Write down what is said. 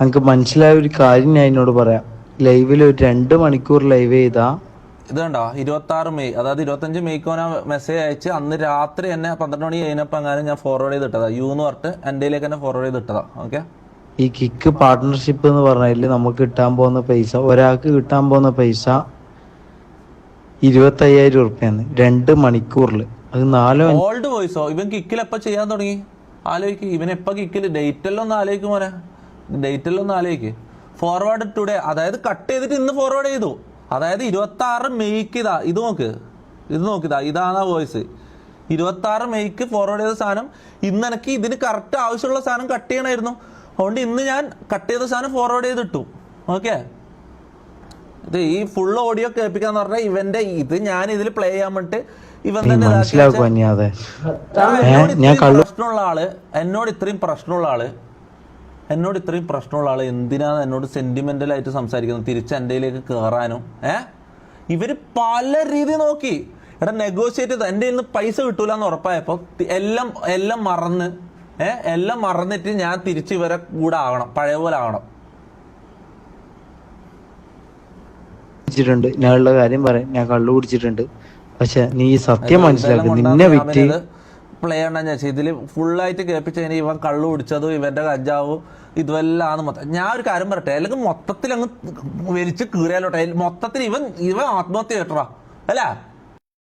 എനിക്ക് മനസ്സിലായ ഒരു കാര്യം ഞാൻ എന്നോട് പറയാം. ലൈവിൽ ഒരു 2 മണിക്കൂർ ലൈവ് ചെയ്താ ഇത് കണ്ടോ 26 മെയ്, അതായത് 25 മെയ്ക്ക് മെസ്സേജ് അയച്ച് അന്ന് രാത്രി എന്നെ 12 മണി കഴിഞ്ഞപ്പോൾ എങ്ങാനും ഞാൻ ഫോർവേഡ് ചെയ്ത് ഇട്ടതാ. യു എന്ന് പറഞ്ഞിട്ട് എന്റെയിലേക്ക് തന്നെ ഫോർവേഡ് ചെയ്ത് ഇട്ടതാ. ഓക്കെ, ഈ കിക്ക് പാർട്ട്ണർഷിപ്പ് എന്ന് പറഞ്ഞാൽ നമുക്ക് കിട്ടാൻ പോകുന്ന പൈസ, ഒരാൾക്ക് കിട്ടാൻ പോകുന്ന പൈസ 25,000 ഉറുപ്പ്യാണ് 2 മണിക്കൂറിൽ. അത് 4 ഓൾഡ് വോയിസോ? ഇവൻ കിക്കിൽ എപ്പോൾ ചെയ്യാൻ തുടങ്ങി ആലോചിക്ക്. ഇവൻ എപ്പോൾ കിക്കിൽ ഡേറ്റ് എല്ലാം ഒന്ന് ആലോചിക്കും മോനെ, ഡേറ്റ് എല്ലാം ഒന്ന് ആലോചിക്ക്. ഫോർവേഡ് ടുഡേ, അതായത് കട്ട് ചെയ്തിട്ട് ഇന്ന് ഫോർവേഡ് ചെയ്തു. അതായത് 26 മെയ്ക്ക് ഇതാ, ഇത് നോക്കിതാ, ഇതാണ് വോയിസ്. 26 മെയ്ക്ക് ഫോർവേഡ് ചെയ്ത സാധനം ഇന്ന് എനിക്ക് ഇതിന് കറക്റ്റ് ആവശ്യമുള്ള സാധനം കട്ട് ചെയ്യണമായിരുന്നു. അതുകൊണ്ട് ഇന്ന് ഞാൻ കട്ട് ചെയ്ത സാധനം ഫോർവേഡ് ചെയ്തിട്ടു. ഓക്കെ, ഇത് ഈ ഫുൾ ഓഡിയോ കേൾപ്പിക്കാന്ന് പറഞ്ഞാൽ ഇവന്റെ ഇത് ഞാൻ ഇതിൽ പ്ലേ ചെയ്യാൻ വേണ്ടിട്ട് ഇവൻ തന്നെ എന്നോട് ഇത്രയും പ്രശ്നമുള്ള ആള് എന്തിനാണ് എന്നോട് സെന്റിമെന്റൽ ആയിട്ട് സംസാരിക്കുന്നത്, തിരിച്ച് എന്റെയിലേക്ക് കയറാനും. ഇവര് പല രീതി നോക്കി. എടാ നെഗോഷിയേറ്റ് ചെയ്ത് എന്റെ നിന്ന് പൈസ കിട്ടൂല എന്ന് ഉറപ്പായപ്പോ എല്ലാം മറന്നിട്ട് ഞാൻ തിരിച്ച് ഇവരെ കൂടെ ആവണം, പഴയ പോലെ ആവണം. ഞാനുള്ള കാര്യം പറയാം, ഞാൻ കള്ളു കുടിച്ചിട്ടുണ്ട്. പക്ഷെ നീ സത്യം മനസ്സിലാക്കി, നിന്നെ വിറ്റ് പ്ലേ ചെയ്യണ്ടെന്ന് വെച്ചാൽ ഇതില് ഫുള്ളായിട്ട് കേൾപ്പിച്ചതിന് ഇവൻ കള്ളു കുടിച്ചതും ഇവന്റെ കഞ്ചാവും ഇതുമെല്ലാം മൊത്തം. ഞാൻ ഒരു കാര്യം പറയട്ടെ, അല്ലെങ്കിൽ മൊത്തത്തിൽ അങ്ങ് വലിച്ച് കീറിയാലോട്ടെ, മൊത്തത്തിൽ ഇവൻ ആത്മഹത്യ കേട്ടറാ അല്ല.